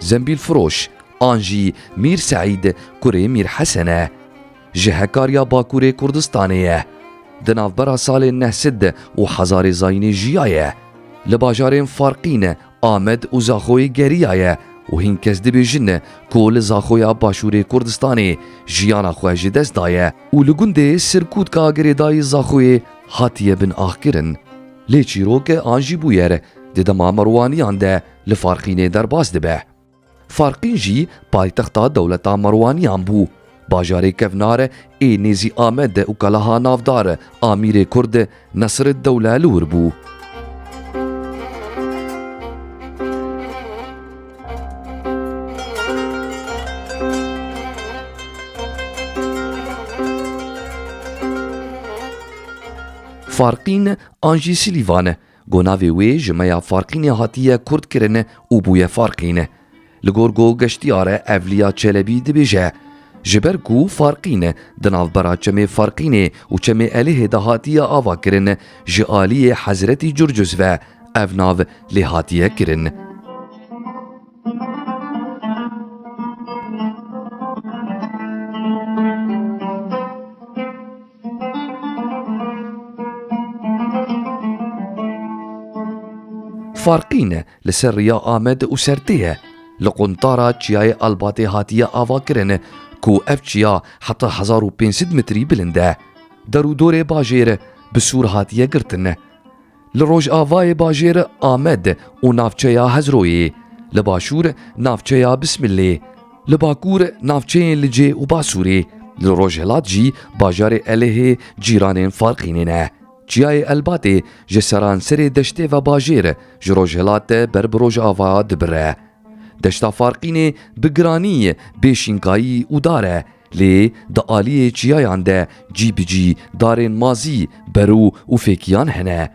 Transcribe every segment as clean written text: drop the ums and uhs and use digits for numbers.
زنبیل فروش آنجی میر سعید کوری میر حسنه جهکاریا باکوری کردستانیه دنافبرا سال نهسد و حزار زاین جیایه لباجارین فارقین آمد و زاخوی گریایه و هین کس دبیجن کول زاخویا باشوری کردستانی جیانا خواهج دست دایه و لگنده سرکود که گریدای زاخوی هاتیه بن آخگرن لیچی رو که آنجی بویر ددما مروانیان ده لفارقین در باز دبه فارقین جی پایتختا دولتا مروانیان بو باجار کفنار ای نیزی آمد و کلاها نافدار آمیر کرد نصر الدوله لور بو فارقین آنجی سلیوان گوناوی وی جمعیا فارقین هاتیه کرد کرن و بوی فارقین لگور گو گشتیاره اولیا چلبی دبیجه جبر گو فارقین دناف برا چمه فارقین و چمه الیه دهاتیه آوا کرن جعالی حضرت جرجز و افناو لحاتیه کرن فارقین لسر ریا آمد و سرتیه لقنطارا چیای الباتی هاتیه آوا کرن کو اف چیا حتی 1500 متری بلنده درو دور باجیر بسور هاتیه گرتن لروج آوای باجیر آمد و نافچیا هزروی لباشور نافچیا بسم الله لباکور نافچین لجی و باسوری لروج هلات جی باجار الیه جیران فارقینه چیای الباتی جسران سری دشته و باجیر جروج هلات بر بروج آوا دبره دشتا فارقین بگرانی بیشینکایی و داره لی دا آلی چیایان ده جی بجی دارین مازی برو و فیکیان هنه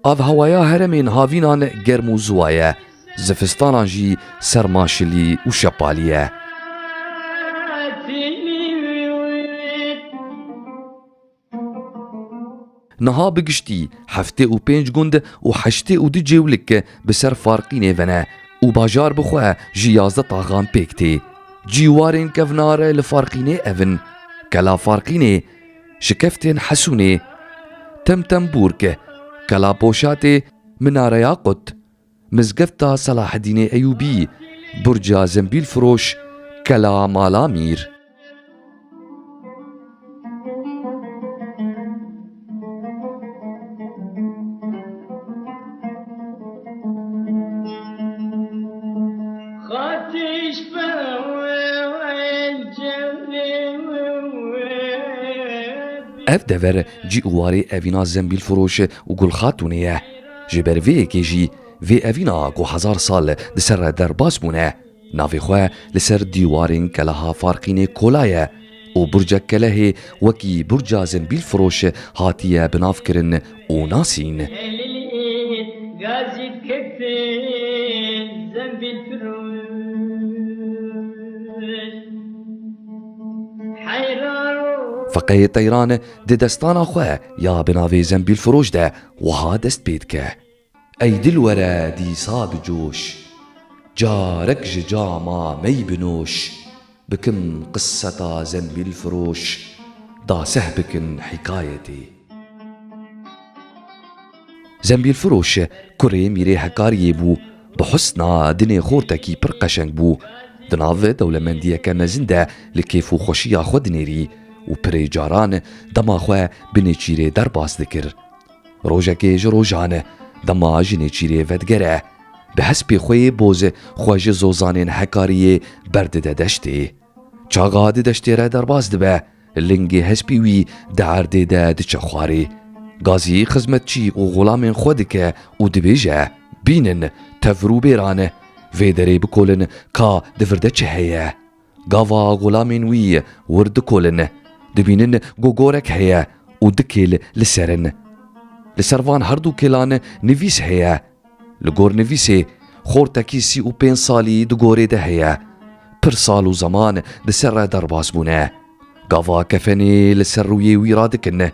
آف هوایا هرمین هاوینان گرم و زوایه زفستانان جی سرماشلی و شپالیه نها بگشتی هفته و 5 گند و 8 و 2 جولک بسر فارقین ونه و باجار بخواه جی 11 طاغان پیکتی جیوارین کفناره لفارقینه اون کلا فارقینه شکفتین حسونه تم بورکه کلا بوشات مناره قط مزگفتا صلاح الدین ایوبی برجا زنبیل فروش کلا مالامیر اف دور جی اواری اوینا زنبیل فروش و گل خاتونیه جبر وی که جی وی اوینا گو 1000 سال لسر در باز بونه ناوی خواه لسر دیوارین کلاها فارقین کولایه و برجا کله وکی برجا زنبیل فروش هاتیه بناف کرن و ناسین فقه طیران ده دستان خواه یا بناوی زنبیل فروش ده وها دست بید که ای دلوره دیسا بجوش جارک جاما می بنوش بکن قصة زنبیل فروش دا سهبکن حکایتی زنبیل فروش کره میره حکاریه بو بحسنا دنی خورتکی پر قشنگ بو دناو دولمندیه که مزنده لکیف و خوشیا خود نیری و پری جاران دما خواه بنی چیره در باز دکر روژه که جروجانه دما جنی چیره ودگره به حسب خوی بوز خواج زوزانین حکاریه برده دشته چاگا دشته را در باز دبه لنگی حسبی وی دعرده دچه خواری گازی خزمت چی و غلام خود که و دبیجه بینن تفرو بیرانه ویدره بکولن که دفرده چه هیه گاوا غلامین وی ورد کولن دبینن گوگورک هیه و دکیل لسرن لسروان هر دو کلان نویس هیه لگور نویسه خورتکی 35 سالی دگوره ده هیه پر سال و زمان لسر در باز بونه گاوا کفنی لسر روی وی را دکنه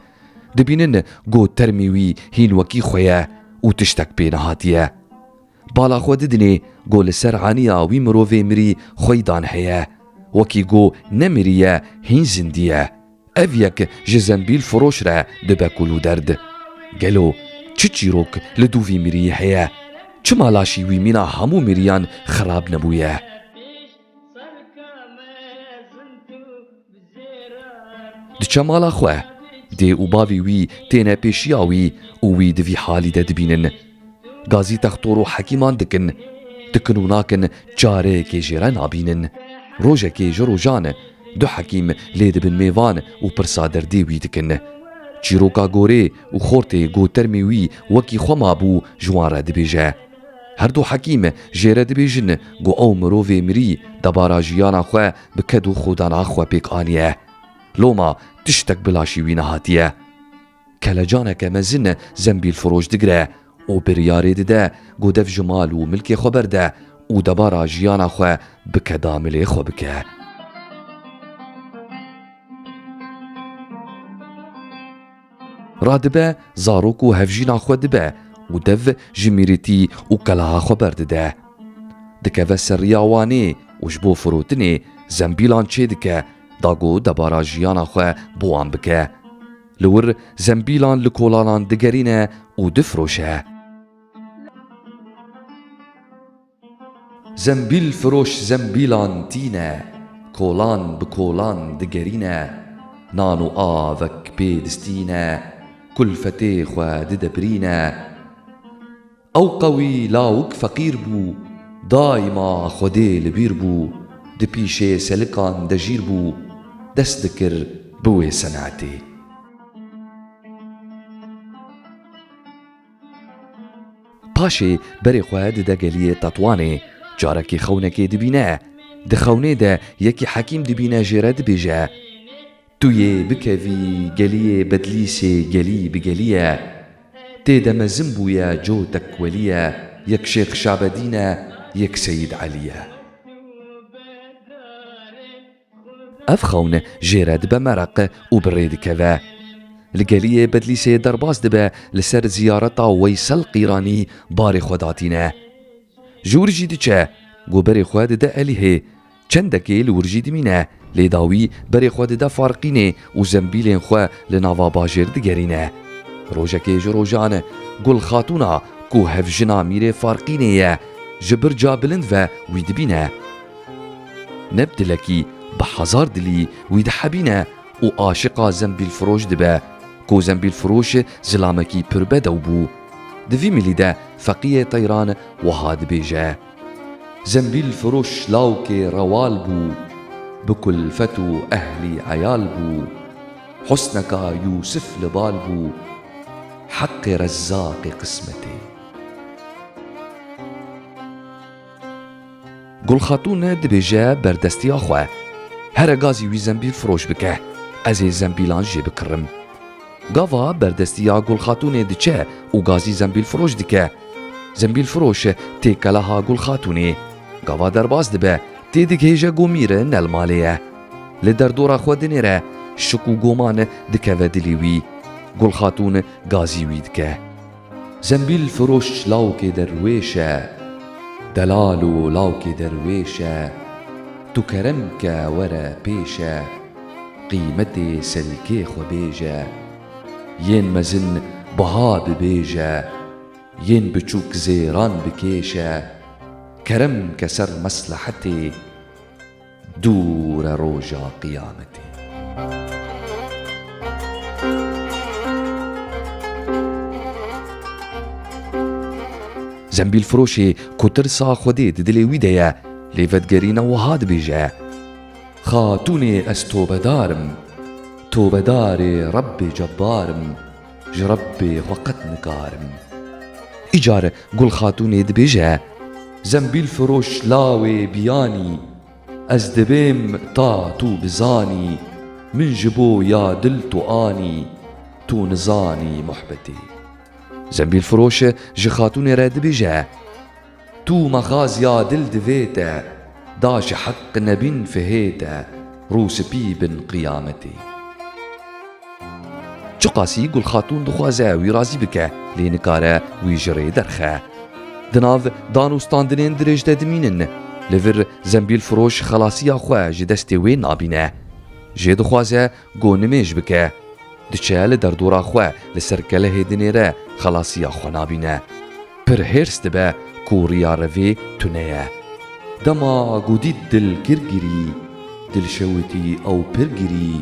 دبینن گو ترمی وی هین وکی خویه و تشتک بینه هاتیه بالا خود دنی گل سر عنیا وی مروی مری خویدان هیا وکی گو نمریه هین زندیه اف یک جزنبیل فروش را دبکلو درد گلو چی چیروک لدوی مری هیا چه مالاشی وی مینا همو مریان خراب نبویه دچه مالا خواه دی او باوی وی تینه پیشیاوی او وی دوی حالی ده دبینن گازی تختور و حکیمان دکن و ناکن چاره که جیره نابینن روژه که جروجان دو حکیم لید بن میوان و پرسادر دیوی دکن چیروکا گوره و خورته گو ترمی وی وکی خوما بو جوان را دبیجه هر دو حکیم جیره دبیجن گو او مروی مری دبارا جیانا خواه بکدو خودانا خواه پیک آنیه لوما تشتک بلاشی وی نهاتیه کلجانک مزن زنبیل فروش دگره او بریاری ده گو دف جمال و ملک خبر ده او دبارا جیانا خواه بکدامل خو بکه رادبه زاروک و هفجینا خو دبه و دف جمیریتی و کلاها خبر ده دکه و سریاوانی و جبو فروتنی زنبیلان چه دکه داگو دبارا جیانا خواه بوان بکه لور زنبیلان لکولانان دگرینه و دفروشه زنبیل فروش زنبیلان تینه کولان بکولان دگرینه نانو آوک پیدستینه کلفته خواه ددبرینه او قوی لاوک فقیر بو دایما خوده لبیر بو د پیشه سلکان دجیر بو دست دکر بوی صنعتی پاشه بری خواه ده گلیه تطوانه جارکی خونکی دبینه ده خونه ده یکی حکیم دبینه جیره دبیجه توی بکوی گلیه بدلیسه گلی بگلیه تیده مزم بویا جو تکولیه یک شیخ شعبدینه یک سید علیه اف خونه جیرد بمرق و برید كذا لقاليه بدليسي درباز دبا لسر زيارتا ويسل قيراني باري خوداتينا جورجي ديچه گو بري خود دا اليه چندكي لورجي دمينه لداوي بري خود دا فارقينه و زنبيلين خو لناوا باجر دگرينه روجكي جروجان گل خاتونا كو هفجنا ميري فارقينه جبر جابلند و ويدبينه نبدلكي بحزار دلي ويد حبينه و عاشقا زنبيل فروش دبا كو زنبيل فروش زلامكي پربه دوبو دوی مليده فقيه طيران وهاد بيجا زنبيل فروش لاوكي روال بو بكل فتو أهلي عيال بو حسنك يوسف لبال بو حق رزاق قسمتي گل خاتون دبیجه بردستی آخواه هر گازی وی زنبیل فروش بکه از زنبیلان جی بکرم گاوا بردستی گل خاتون دچه و گازی زنبیل فروش دکه زنبیل فروش تیکلها گل خاتونی گاوا درباز دبه تی دکهیجه گو میره نلمالیه لدر دورا خود نیره شکو گومان دکه و دلیوی گل خاتون گازی وی دکه زنبیل فروش لاوک درویشه دلالو لاوكي درويشة تكرمك ورا بيشة قيمتي سلكي خبيجة ين مزن بها ببيجة ين بچوك زيران بكيشة كرم كسر مصلحتي دور روجا قيامتي زنبيل فروشي كترسا خودي ددلي ويدايا ليفت قرينا وهاد بيجا خاتوني استوبة دارم توبة داري ربي جبارم جربي وقت نكارم إجار قل خاتوني دبيجا زنبيل فروش لاوي بياني أزدبيم تا تو بزاني من جبو يا دلتو آني تو نزاني محبتي زنبيل فروش جي خاتوني راد بيجا تو مخاز يا دل دفيتا داش حق نبين فهيتا روس بيبن قيامتي چقاسي قل خاتون دخوازا ويرازي بكا لينكارا ويجري درخا دناو دانوستاندنین درێژ دەدمینن لەڤر زەمبیل فرۆش خەلاسییا خۆ ji destê wê nabîne jê dixwaze got nimêj bike diçe li derdora xwe li ser kelehê dinê re xelasiya xwe nabîne pir hêrs dibe ku riya revê tune ye dema godît dil girgirî dilşewitî ew pir girî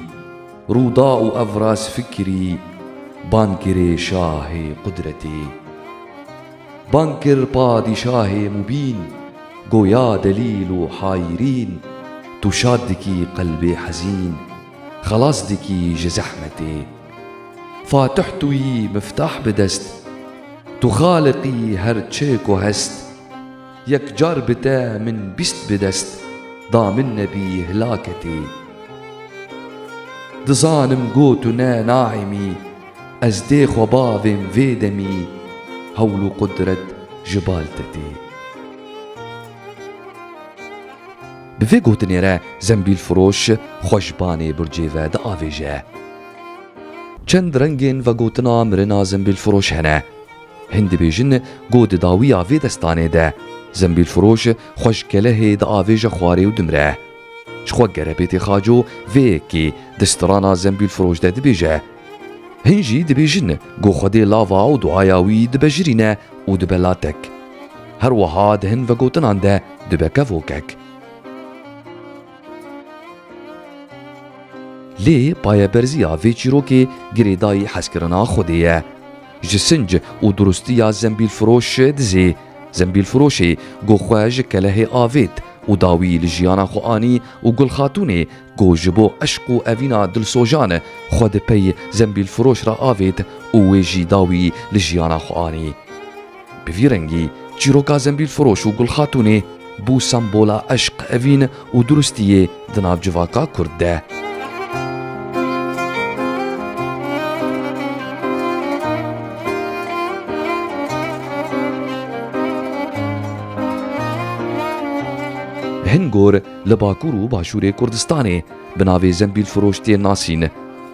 rûda û evras fikirî bankirê şahê qudretê bankir padîşahê mubîn goya delîl û hayîrîn tu şad dikî qelbê hezîn خلاص دكي جزحمتي فاتح توي مفتاح بدست تو خالقي هر تشيك وهست يك جار بتا من بست بدست ضامن نبي هلاكتي دزانم قوتنا ناعمي ازديخ وبابم فيدمي هول قدرة جبالتتي بفي گوتنێرە زەمبیل فرۆش خۆشبانێ برجێڤە دەئاڤێژە چەند رەنگên vegotina mirina زەمبیل فرۆش hene hin dibêjin got di dawiya vê destanê de زەمبیل فرۆش xweşkelehê diavêje xwarê û dimre ji xwe gerebêtê xaco vêyekê di strana زەمبیل فرۆش de dibêje hin jî dibêjin got xwedê lava û duaya wî dibejirîne û dibe latek her wiha di hin vegotinan de dibe kevokek lê payeberziya vê çîrokê girêdayî hezkirina Xwedê ye ji sinc û durustiya زەمبیل فرۆş dizê زەمبیل فرۆشê got xwe ji kelehê avêt û dawî li jiyana xwe anî û Gulxatûnê got ji bo eşq û evîna dilsojan xwe di pey زەمبیل فرۆş re avêt û wê jî dawî li jiyana xwe anî bi vî rengî çîroka زەمبیل فرۆش û Gulxatûnê bû sembola eşq evîn û durustiyê di nav civaka Kurd de hin gor li Bakur û Başûrê Kurdistanê bi navê زەمبیل فرۆش tê nasîn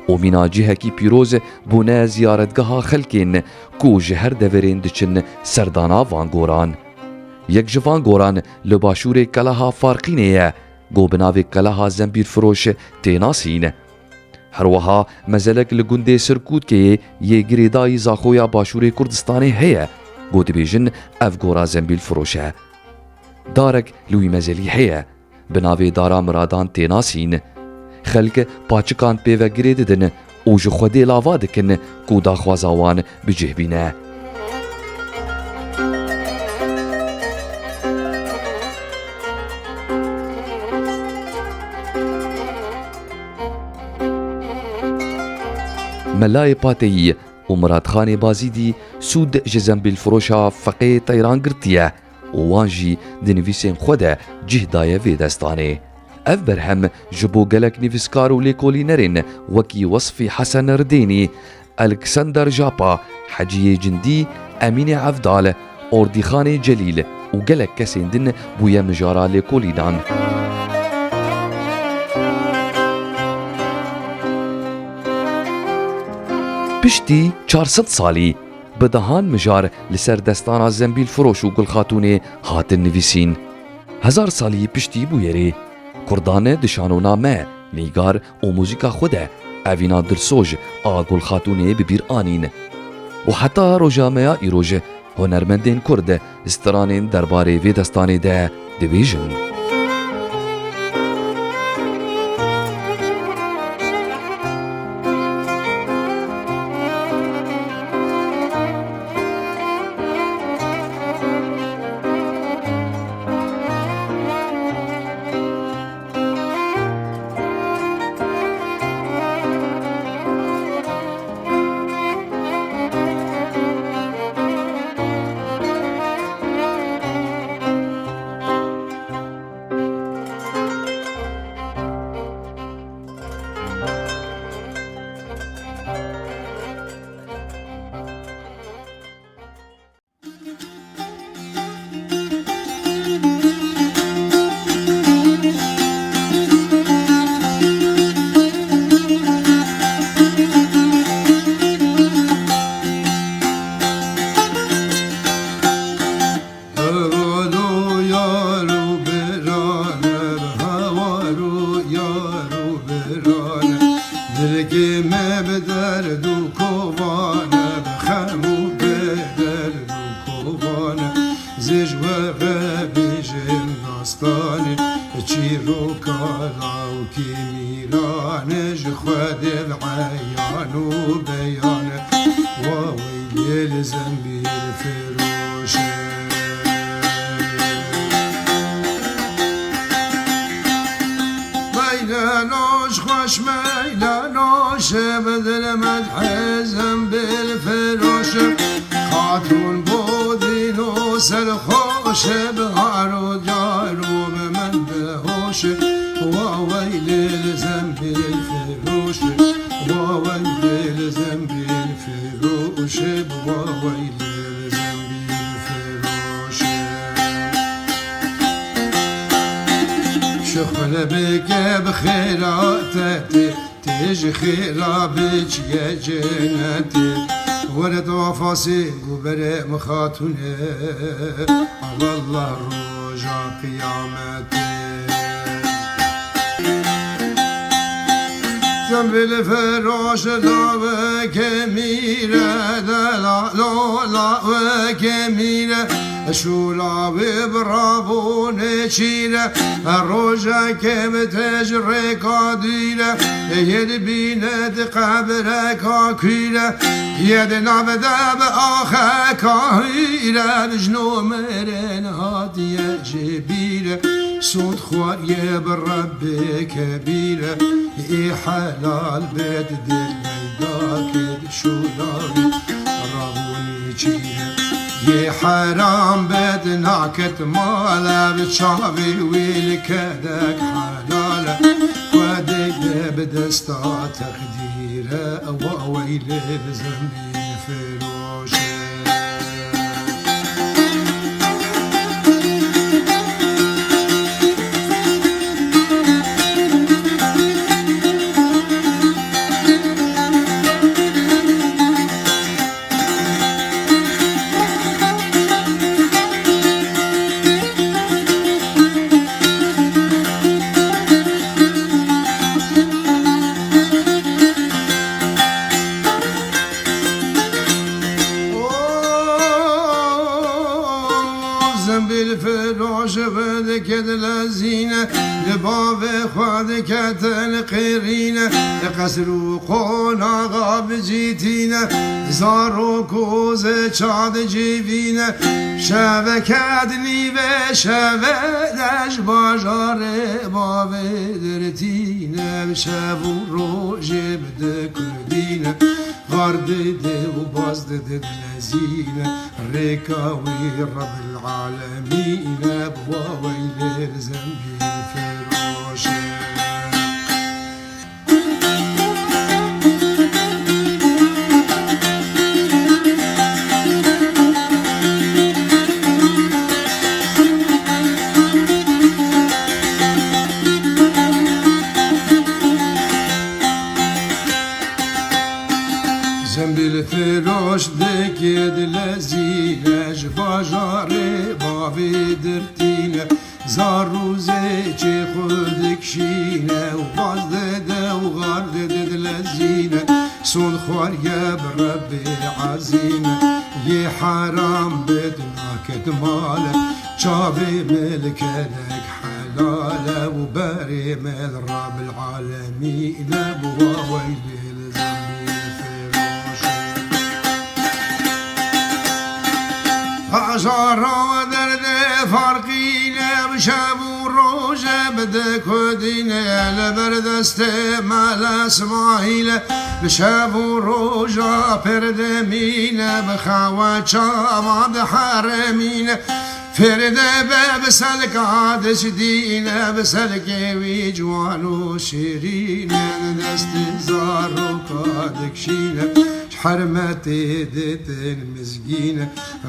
û mîna cihekî pîroz bûne ziyaretgeha xelkên ku ji her deverên diçin serdana van goran yek ji van goran li Başûrê keleha Farqînê ye got bi navê keleha زەمبیل فرۆş tê nasîn her wiha mezelek li gundê Sirkûtkeyê yê girêdayî Zaxoya Başûrê Kurdistanê heye got dibêjin ev gora زەمبیل فرۆş e darek li wî mezelî heye bi navê dara miradan tê nasîn xelk paçikan pêvegirê didin û ji Xwedê lava dikin ku daxwaza wan bicih bîne Melayê Pateyî û Miratxanê Bazîdî sûd ji زەمبیل فرۆşa feqê teyran girtiye û wan jî di nivîsên xwe de cih daye vê destanê ev berhem ji bo gelek nivîskar û lêkolînerên wekî Wasfî Hesen Erdênî Alexander Japa Heciyê Cindî Emînê Evdal Ordîxanê Celîl û gelek kesên din bûye mijara lêkolînan piştî 400 salî bi dehan mijar li ser destana زەمبیل فرۆش û Gulxatûnê hatin nivîsîn hezar salî piştî bû yerê Kurdan di şanûna me nîgar û mûzîka xwe de evîna dilsoj a Gulxatûnê bi bîr anîn û heta roja me ya îroj hunermendên Kurd stranên derbarê vê destanê de dibêjin چیروکالا و کمیرانش خود بعیان و بیان و ویل زنبیل فروشه میلانوش خوش میلانوش بدل مدح زنبیل فروشه خاتون بودین و سرخوش بهار و جارو به من بهوشه و ویل زنبیل فروشه و ویل زنبیل فروشه و ویل زنبیل فروشه شخل بك بخيراتي تيجي خيرا بك يا جنتي ولد وفاسي وبرئ مخاتوني على الله رجع قيامتي زنبيل فروش لا وكميرة لا لا وكميرة شولا ببرابو نشيرة الرجا كم تجري قاديرة يد بينت قبرك كيرة يد نبدا بآخا كاهيرة بجنو مرن هادية جبيرة صوت خوارية بالرب كبيرة اي حلال بيت دل ميداك شولاوي رابوني جيرة يا حرام بدناكت مالا بتشافي ويلكدك حلاله ودك بدستا تقديره وويل بزنبيل فروشه بالفراش بدك الزينة لباب خادك تلقيرينة قصر وقونا غاب جيتينا زارو كوز شاد جيبينا شبكادني بشبدش باجار باب درتينا بشبو روج بدك دينا غارد دي وبازد دي لزينة ركاوي رب العالمين بواويل زنبيل فروشه زنبيل فروش دكيد لزينج باجاري بابي درتينه زارو زيجي خودك شينه وباز دده وغار دده لزينه سون خواريا بربي عزيمه يا حرام بدناك ماله شافي ملكدك حلاله وباري من رب العالمين بواويل عشارة درد فرقينا بشابو روجة بدك ودينا لبردست مال اسماعيل بشابو روجة بردمينا بخاوة شابا بحرمينا فرد باب سلك عاد شدينا بسلك ويجوان وشيرين دست زارو قادك شينا حرمتي ديت المسكينة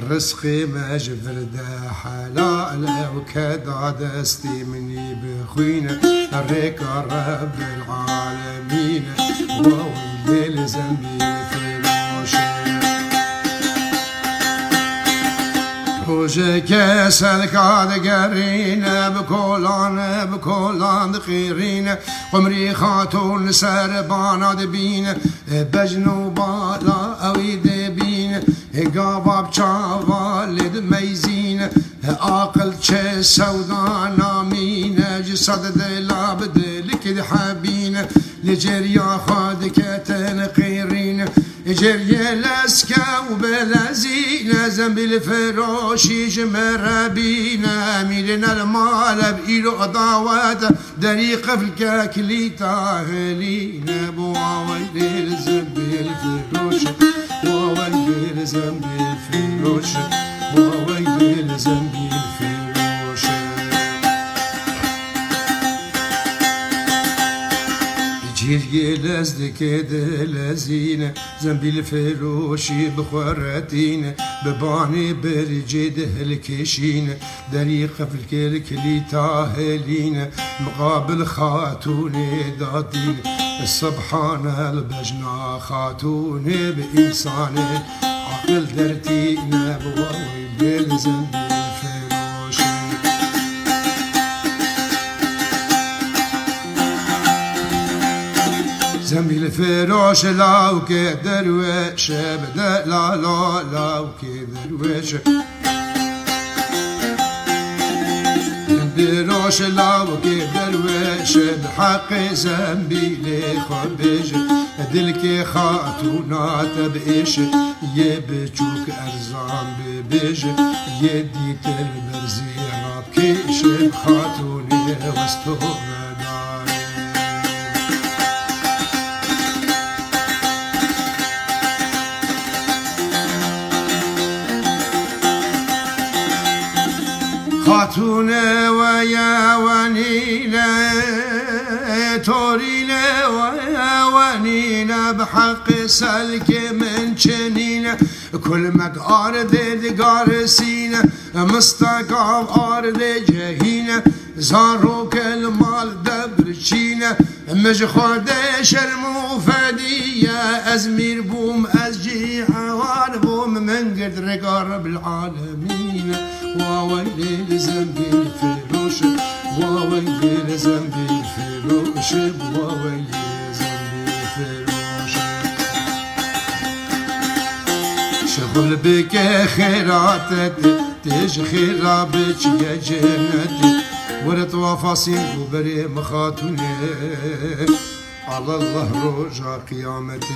رزقي ما جفردا حلال وكدا دستي مني بخوينا الريك رب العالمين وويل زنبي في خوشك سلكاد قرينا بكولان دقيرين قمري خاتون سربانا دبين بجنو بالا اوي دبين قابا بشاوال دميزين عاقل چه سودا نامینه جسد دلا بدل كده حبينه لجريا خاد كتن قيرين جريا لسكا وبلازينه زنبيل فروشي جمرابينه ميلنا المال بإيلو ضاوات دريق في الكاكلي تاهلينه بواويل زنبيل فروش بواويل زنبيل فروش بواويل زنبيل فروش جيري لازدك دلازينه زنبيل فروشي بخورتينه بباني برجده الكشينه دريق في الكلكلي تاهلينه مقابل خاتوني داتينه السبحانه البجنا خاتوني بإنسانه عقل درتينه بواوي زنبيل فروشي زنبيل فروش لاو كدرويش بدا لا لا لاو كدرويش دروش لاو كدرويش بحق زنبيل خبيج دلك خاتونات بإيش يبجوك أرزان ببيج يدي تلبرزي رابكيش خاتوني وستو خاتونه ويا ونينا تورينا ويا ونينا بحق سلك من شنينا كل مقار دقار سينا مستقام أرض جهينا زاروك المال دبرشينا مش خودش المفادية أزمير بوم أزجي عوان بوم من قد رقار بالعالمين واويل زنبيل فروش واويل زنبيل فروش واويل زنبيل فروش شغل بك خيراتك تيج خرابك يا جنتي ورد وفاصيل وبري مخاتوني على الله رجع قيامتي